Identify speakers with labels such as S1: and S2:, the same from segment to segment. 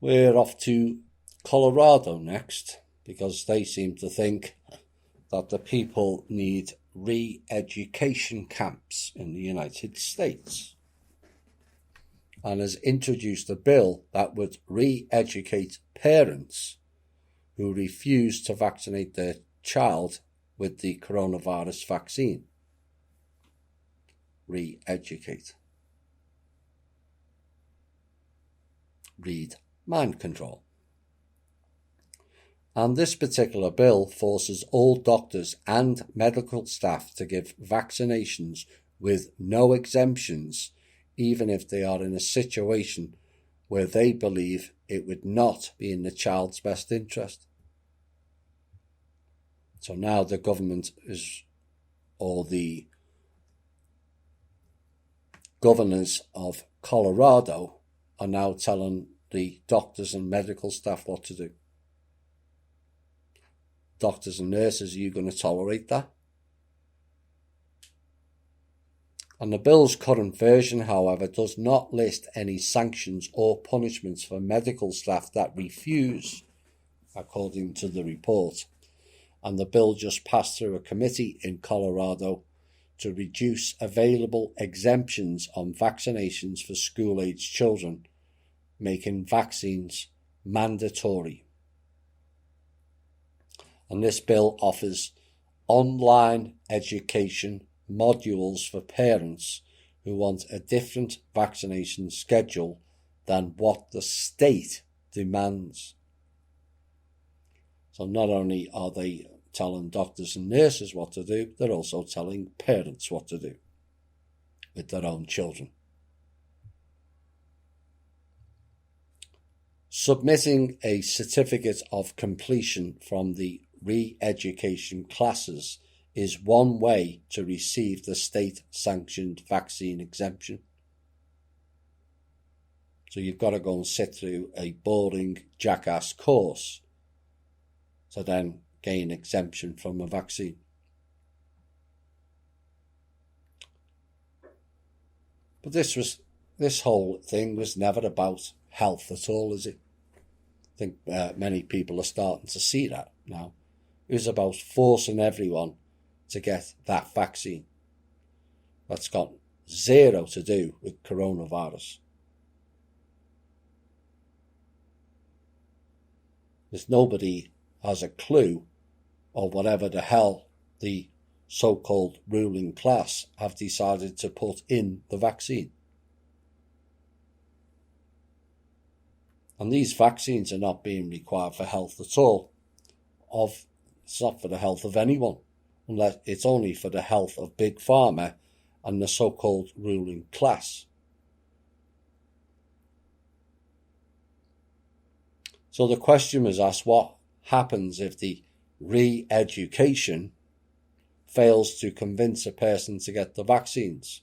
S1: We're off to Colorado next because they seem to think that the people need re-education camps in the United States, and has introduced a bill that would re-educate parents who refuse to vaccinate their child with the coronavirus vaccine. Re-educate. Read mind control. And this particular bill forces all doctors and medical staff to give vaccinations with no exemptions, even if they are in a situation where they believe it would not be in the child's best interest. So now the government or the governors of Colorado are now telling the doctors and medical staff what to do. Doctors and nurses, are you going to tolerate that? And the bill's current version, however, does not list any sanctions or punishments for medical staff that refuse, according to the report. And the bill just passed through a committee in Colorado to reduce available exemptions on vaccinations for school-aged children, making vaccines mandatory. And this bill offers online education modules for parents who want a different vaccination schedule than what the state demands. So not only are they telling doctors and nurses what to do, they're also telling parents what to do with their own children. Submitting a certificate of completion from the re-education classes is one way to receive the state-sanctioned vaccine exemption. So you've got to go and sit through a boring jackass course to then gain exemption from a vaccine. But this whole thing was never about health at all, is it? I think many people are starting to see that now. It was about forcing everyone to get that vaccine. That's got zero to do with coronavirus. There's nobody has a clue, or whatever the hell the so-called ruling class have decided to put in the vaccine. And these vaccines are not being required for health at all. It's not for the health of anyone, unless it's only for the health of Big Pharma and the so-called ruling class. So the question was asked, what happens if the re-education fails to convince a person to get the vaccines?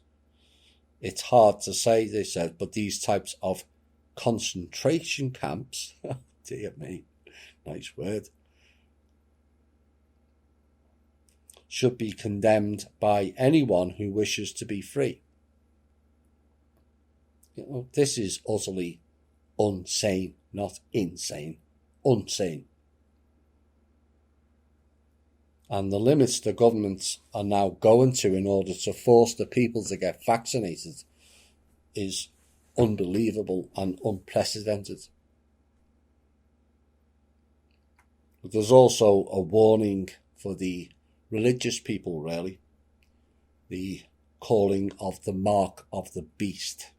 S1: It's hard to say, they said, but these types of concentration camps, dear me, nice word, should be condemned by anyone who wishes to be free. This is utterly unsane, not insane, unsane. And the limits the governments are now going to in order to force the people to get vaccinated is unbelievable and unprecedented. But there's also a warning for the religious people, really. The calling of the mark of the beast.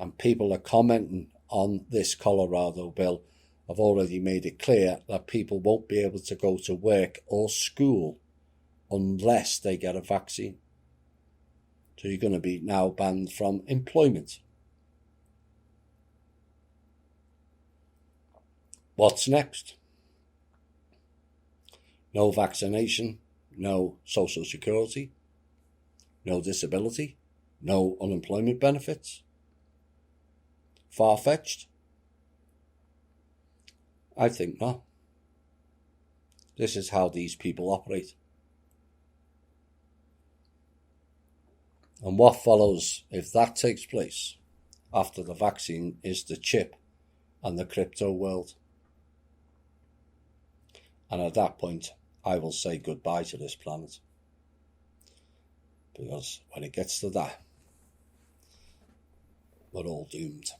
S1: And people are commenting on this Colorado bill have already made it clear that people won't be able to go to work or school unless they get a vaccine. So you're going to be now banned from employment. What's next? No vaccination, no social security, no disability, no unemployment benefits. Far-fetched? I think not. This is how these people operate. And what follows if that takes place after the vaccine is the chip and the crypto world. And at that point, I will say goodbye to this planet. Because when it gets to that, we're all doomed.